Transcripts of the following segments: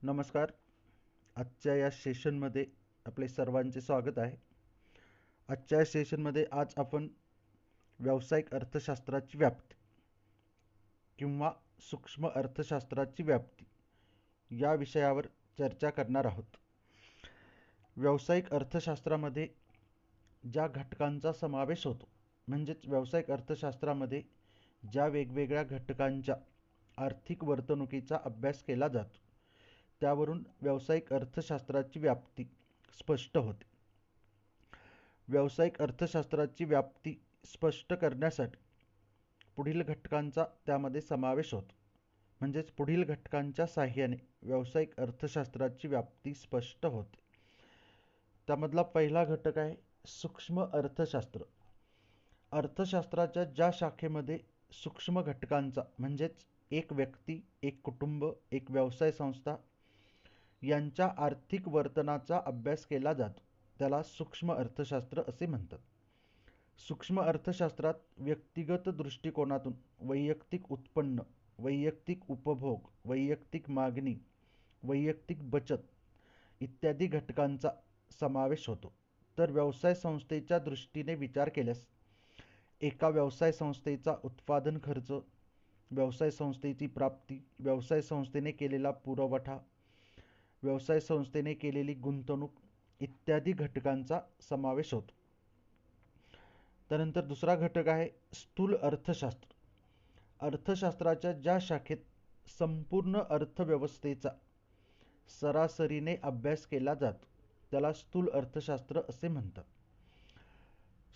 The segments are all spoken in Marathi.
नमस्कार. आजच्या या सेशनमध्ये आपले सर्वांचे स्वागत आहे. आजच्या सेशनमध्ये आज आपण व्यावसायिक अर्थशास्त्राची व्याप्ती किंवा सूक्ष्म अर्थशास्त्राची व्याप्ती या विषयावर चर्चा करणार आहोत. व्यावसायिक अर्थशास्त्रामध्ये ज्या घटकांचा समावेश होतो, म्हणजेच व्यावसायिक अर्थशास्त्रामध्ये ज्या वेगवेगळ्या घटकांच्या आर्थिक वर्तणुकीचा अभ्यास केला जातो, त्यावरून व्यावसायिक अर्थशास्त्राची व्याप्ती स्पष्ट होते. व्यावसायिक अर्थशास्त्राची व्याप्ती स्पष्ट करण्यासाठी पुढील घटकांचा त्यामध्ये समावेश होतो. म्हणजेच पुढील घटकांच्या साहाय्याने व्यावसायिक अर्थशास्त्राची व्याप्ती स्पष्ट होते. त्यामधला पहिला घटक आहे सूक्ष्म अर्थशास्त्र. अर्थशास्त्राच्या ज्या शाखेमध्ये सूक्ष्म घटकांचा म्हणजेच एक व्यक्ती, एक कुटुंब, एक व्यवसाय संस्था यांच्या आर्थिक वर्तनाचा अभ्यास केला जातो, त्याला सूक्ष्म अर्थशास्त्र असे म्हणतात. सूक्ष्म अर्थशास्त्रात व्यक्तिगत दृष्टिकोनातून वैयक्तिक उत्पन्न, वैयक्तिक उपभोग, वैयक्तिक मागणी, वैयक्तिक बचत इत्यादी घटकांचा समावेश होतो. तर व्यवसाय संस्थेच्या दृष्टीने विचार केल्यास एका व्यवसाय संस्थेचा उत्पादन खर्च, व्यवसाय संस्थेची प्राप्ती, व्यवसाय संस्थेने केलेला पुरवठा, व्यवसाय संस्थेने केलेली गुंतवणूक इत्यादी घटकांचा समावेश होतो. त्यानंतर दुसरा घटक आहे स्थूल अर्थशास्त्र. अर्थशास्त्राच्या ज्या शाखेत संपूर्ण अर्थव्यवस्थेचा सरासरीने अभ्यास केला जातो, त्याला स्थूल अर्थशास्त्र असे म्हणतात.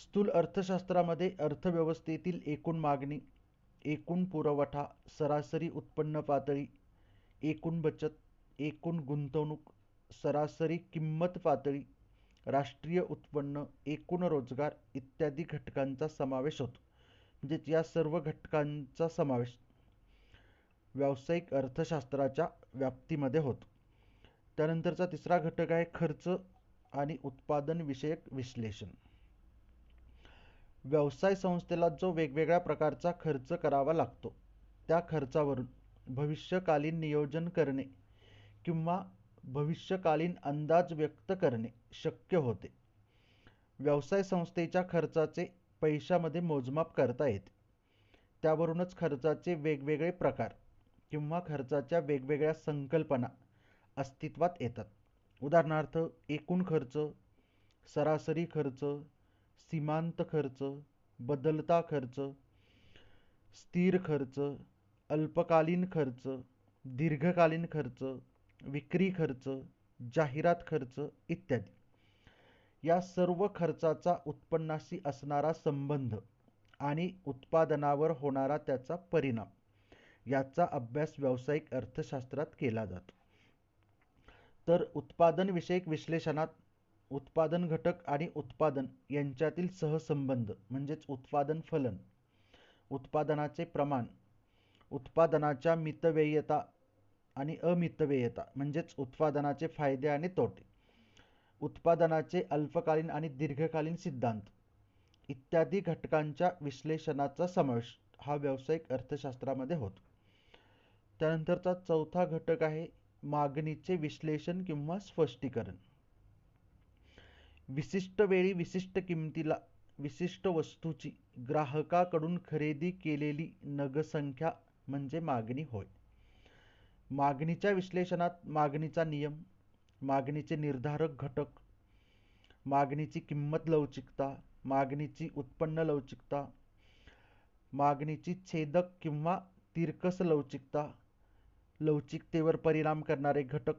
स्थूल अर्थशास्त्रामध्ये अर्थव्यवस्थेतील एकूण मागणी, एकूण पुरवठा, सरासरी उत्पन्न पातळी, एकूण बचत, एकूण गुंतवणूक, सरासरी किंमत पातळी, राष्ट्रीय उत्पन्न, एकूण रोजगार इत्यादी घटकांचा समावेश होतो. म्हणजेच या सर्व घटकांचा समावेश व्यावसायिक अर्थशास्त्राच्या व्याप्तीमध्ये होतो. त्यानंतरचा तिसरा घटक आहे खर्च आणि उत्पादन विषयक विश्लेषण. व्यवसाय संस्थेला जो वेगवेगळ्या प्रकारचा खर्च करावा लागतो, त्या खर्चावरून भविष्यकालीन नियोजन करणे किंवा भविष्यकालीन अंदाज व्यक्त करणे शक्य होते. व्यवसाय संस्थेच्या खर्चाचे पैशामध्ये मोजमाप करता येते. त्यावरूनच खर्चाचे वेगवेगळे प्रकार किंवा खर्चाच्या वेगवेगळ्या संकल्पना अस्तित्वात येतात. उदाहरणार्थ एकूण खर्च, सरासरी खर्च, सीमांत खर्च, बदलता खर्च, स्थिर खर्च, अल्पकालीन खर्च, दीर्घकालीन खर्च, विक्री खर्च, जाहिरात खर्च इत्यादी. या सर्व खर्चाचा उत्पन्नाशी असणारा संबंध आणि उत्पादनावर होणारा त्याचा परिणाम याचा अभ्यास व्यावसायिक अर्थशास्त्रात केला जातो. तर उत्पादन विषयक विश्लेषणात उत्पादन घटक आणि उत्पादन यांच्यातील सहसंबंध म्हणजेच उत्पादन फलन, उत्पादनाचे प्रमाण, उत्पादनाच्या मितव्ययता आणि अमितव्ययता म्हणजेच उत्पादनाचे फायदे आणि तोटे, उत्पादनाचे अल्पकालीन आणि दीर्घकालीन सिद्धांत इत्यादी घटकांच्या विश्लेषणाचा समावेश हा व्यावसायिक अर्थशास्त्रामध्ये होतो. त्यानंतरचा चौथा घटक आहे मागणीचे विश्लेषण किंवा स्पष्टीकरण. विशिष्ट वेळी विशिष्ट किमतीला विशिष्ट वस्तूची ग्राहकाकडून खरेदी केलेली नगसंख्या म्हणजे मागणी होय. मागणीच्या विश्लेषणात मागणीचा नियम, मागणीचे निर्धारक घटक, मागणीची किंमत लवचिकता, मागणीची उत्पन्न लवचिकता, मागणीची छेदक किंवा तिरकस लवचिकता, लवचिकतेवर परिणाम करणारे घटक,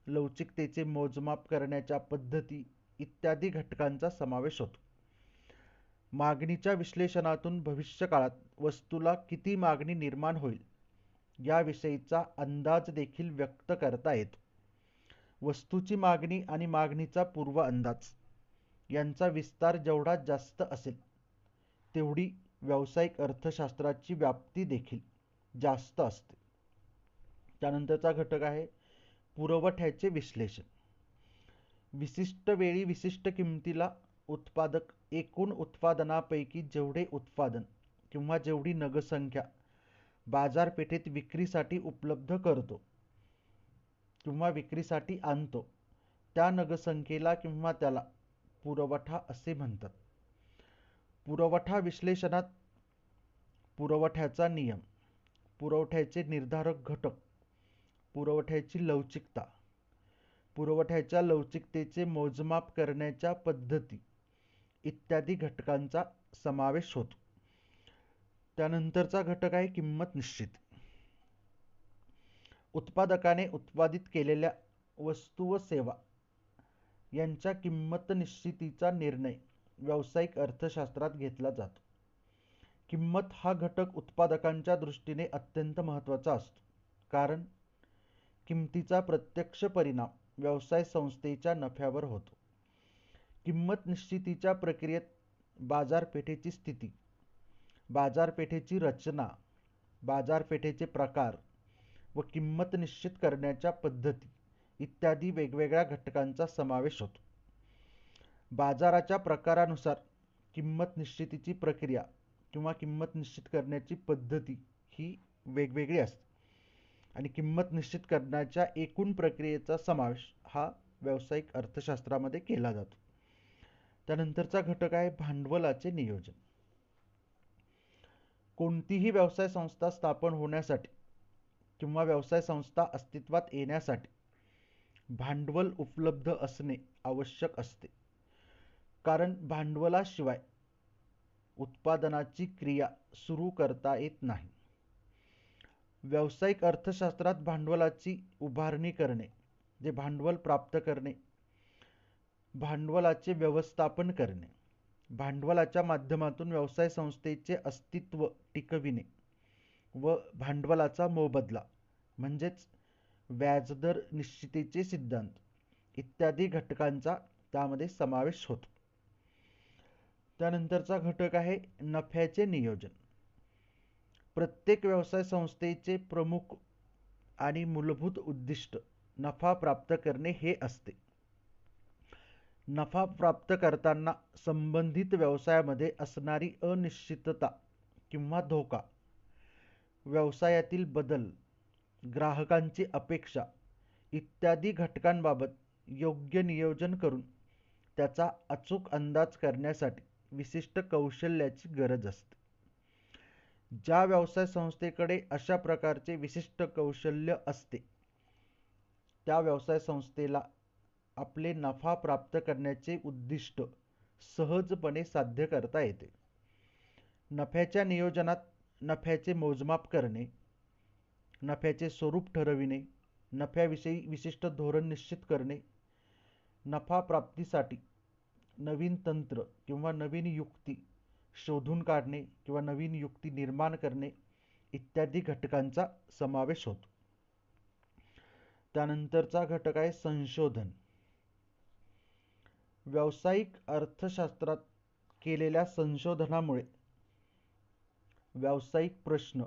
लवचिकतेचे मोजमाप करण्याच्या पद्धती इत्यादी घटकांचा समावेश होतो. मागणीच्या विश्लेषणातून भविष्यकाळात वस्तूला किती मागणी निर्माण होईल याविषयीचा अंदाज देखील व्यक्त करता येतो. वस्तूची मागणी आणि मागणीचा पूर्व अंदाज यांचा विस्तार जेवढा जास्त असेल, तेवढी व्यावसायिक अर्थशास्त्राची व्याप्ती देखील जास्त असते. त्यानंतरचा घटक आहे पुरवठ्याचे विश्लेषण. विशिष्ट वेळी विशिष्ट किमतीला उत्पादक एकूण उत्पादनापैकी जेवढे उत्पादन किंवा जेवढी नगसंख्या बाजारपेठेत विक्रीसाठी उपलब्ध करतो, किंवा विक्रीसाठी आणतो त्या नगसंख्येला किंवा त्याला पुरवठा असे म्हणतात. पुरवठा विश्लेषणात पुरवठ्याचा नियम, पुरवठ्याचे निर्धारक घटक, पुरवठ्याची लवचिकता, पुरवठ्याच्या लवचिकतेचे मोजमाप करण्याच्या पद्धती इत्यादी घटकांचा समावेश होतो. त्यानंतरचा घटक आहे किंमत निश्चित. उत्पादकाने उत्पादित केलेल्या वस्तू व सेवा यांच्या किंमत निश्चितीचा निर्णय व्यावसायिक अर्थशास्त्रात घेतला जातो. किंमत हा घटक उत्पादकांच्या दृष्टीने अत्यंत महत्त्वाचा असतो, कारण किंमतीचा प्रत्यक्ष परिणाम व्यवसाय संस्थेच्या नफ्यावर होतो. किंमत निश्चितीच्या प्रक्रियेत बाजारपेठेची स्थिती, बाजारपेठेची रचना, बाजारपेठेचे प्रकार व किंमत निश्चित करण्याच्या पद्धती इत्यादी वेगवेगळ्या घटकांचा समावेश होतो. बाजाराच्या प्रकारानुसार किंमत निश्चितीची प्रक्रिया किंवा किंमत निश्चित करण्याची पद्धती ही वेगवेगळी असते आणि किंमत निश्चित करण्याच्या एकूण प्रक्रियेचा समावेश हा व्यावसायिक अर्थशास्त्रामध्ये केला जातो. त्यानंतरचा घटक आहे भांडवलाचे नियोजन. कोणतीही व्यवसाय संस्था स्थापन होण्यासाठी किंवा व्यवसाय संस्था अस्तित्वात येण्यासाठी भांडवल उपलब्ध असणे आवश्यक असते, कारण भांडवलाशिवाय उत्पादनाची क्रिया सुरू करता येत नाही. व्यावसायिक अर्थशास्त्रात भांडवलाची उभारणी करणे, जे भांडवल प्राप्त करणे, भांडवलाचे व्यवस्थापन करणे, भांडवलाच्या माध्यमातून व्यवसाय संस्थेचे अस्तित्व टिकविणे व भांडवलाचा मोबदला म्हणजेच व्याजदर निश्चितीचे सिद्धांत इत्यादी घटकांचा त्यामध्ये समावेश होतो. त्यानंतरचा घटक आहे नफ्याचे नियोजन. प्रत्येक व्यवसाय संस्थेचे प्रमुख आणि मूलभूत उद्दिष्ट नफा प्राप्त करणे हे असते. नफा प्राप्त करताना संबंधित व्यवसायामध्ये असणारी अनिश्चितता किंवा धोका, व्यवसायातील बदल, ग्राहकांची अपेक्षा इत्यादी घटकांबाबत योग्य नियोजन करून त्याचा अचूक अंदाज करण्यासाठी विशिष्ट कौशल्याची गरज असते. ज्या व्यवसाय संस्थेकडे अशा प्रकारचे विशिष्ट कौशल्य असते त्या व्यवसाय संस्थेला आपले नफा प्राप्त करण्याचे उद्दिष्ट सहजपणे साध्य करता येते. नफ्याच्या नियोजनात नफ्याचे मोजमाप करणे, नफ्याचे स्वरूप ठरविणे, नफ्याविषयी विशिष्ट धोरण निश्चित करणे, नफा प्राप्तीसाठी नवीन तंत्र किंवा नवीन युक्ती शोधून काढणे किंवा नवीन युक्ती निर्माण करणे इत्यादी घटकांचा समावेश होतो. त्यानंतरचा घटक आहे संशोधन. व्यावसायिक अर्थशास्त्रात केलेल्या संशोधनामुळे व्यावसायिक प्रश्न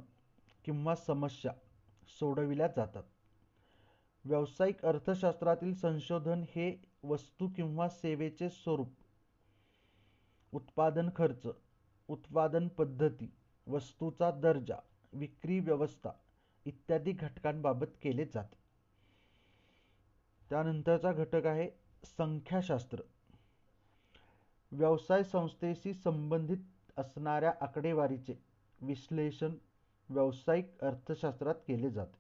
किंवा समस्या सोडविल्या जातात. व्यावसायिक अर्थशास्त्रातील संशोधन हे वस्तू किंवा सेवेचे स्वरूप, उत्पादन खर्च, उत्पादन पद्धती, वस्तूचा दर्जा, विक्री व्यवस्था इत्यादी घटकांबाबत केले जाते. त्यानंतरचा घटक आहे संख्याशास्त्र. व्यवसाय संस्थेशी संबंधित असणाऱ्या आकडेवारीचे विश्लेषण व्यावसायिक अर्थशास्त्रात केले जाते.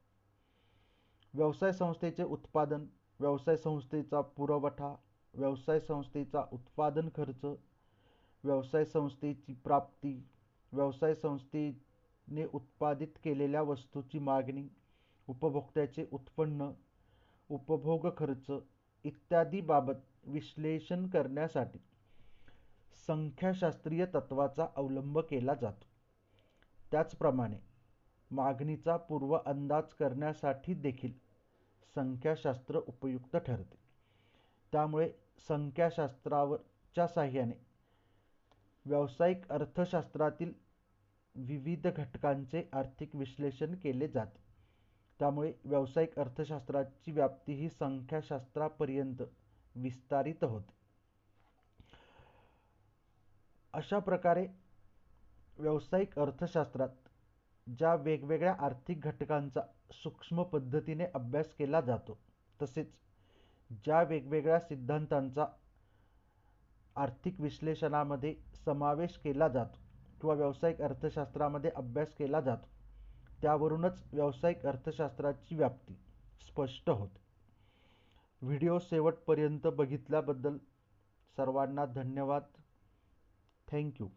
व्यवसाय संस्थेचे उत्पादन, व्यवसाय संस्थेचा पुरवठा, व्यवसाय संस्थेचा उत्पादन खर्च, व्यवसाय संस्थेची प्राप्ती, व्यवसाय संस्थेने उत्पादित केलेल्या वस्तूची मागणी, उपभोक्त्याचे उत्पन्न, उपभोग खर्च इत्यादी बाबत विश्लेषण करण्यासाठी संख्याशास्त्रीय तत्वाचा अवलंब केला जातो. त्याचप्रमाणे मागणीचा पूर्व अंदाज करण्यासाठी देखील संख्याशास्त्र उपयुक्त ठरते. त्यामुळे संख्याशास्त्राच्या साहाय्याने व्यावसायिक अर्थशास्त्रातील विविध घटकांचे आर्थिक विश्लेषण केले जाते. त्यामुळे व्यावसायिक अर्थशास्त्राची व्याप्ती ही संख्याशास्त्रापर्यंत विस्तारित होते. अशा प्रकारे व्यावसायिक अर्थशास्त्रात ज्या वेगवेगळ्या आर्थिक घटकांचा सूक्ष्म पद्धतीने अभ्यास केला जातो तसेच ज्या वेगवेगळ्या सिद्धांतांचा आर्थिक विश्लेषणामध्ये समावेश केला जातो किंवा व्यावसायिक अर्थशास्त्रामध्ये अभ्यास केला जातो, त्यावरूनच व्यावसायिक अर्थशास्त्राची व्याप्ती स्पष्ट होते. व्हिडिओ शेवटपर्यंत बघितल्याबद्दल सर्वांना धन्यवाद. Thank you.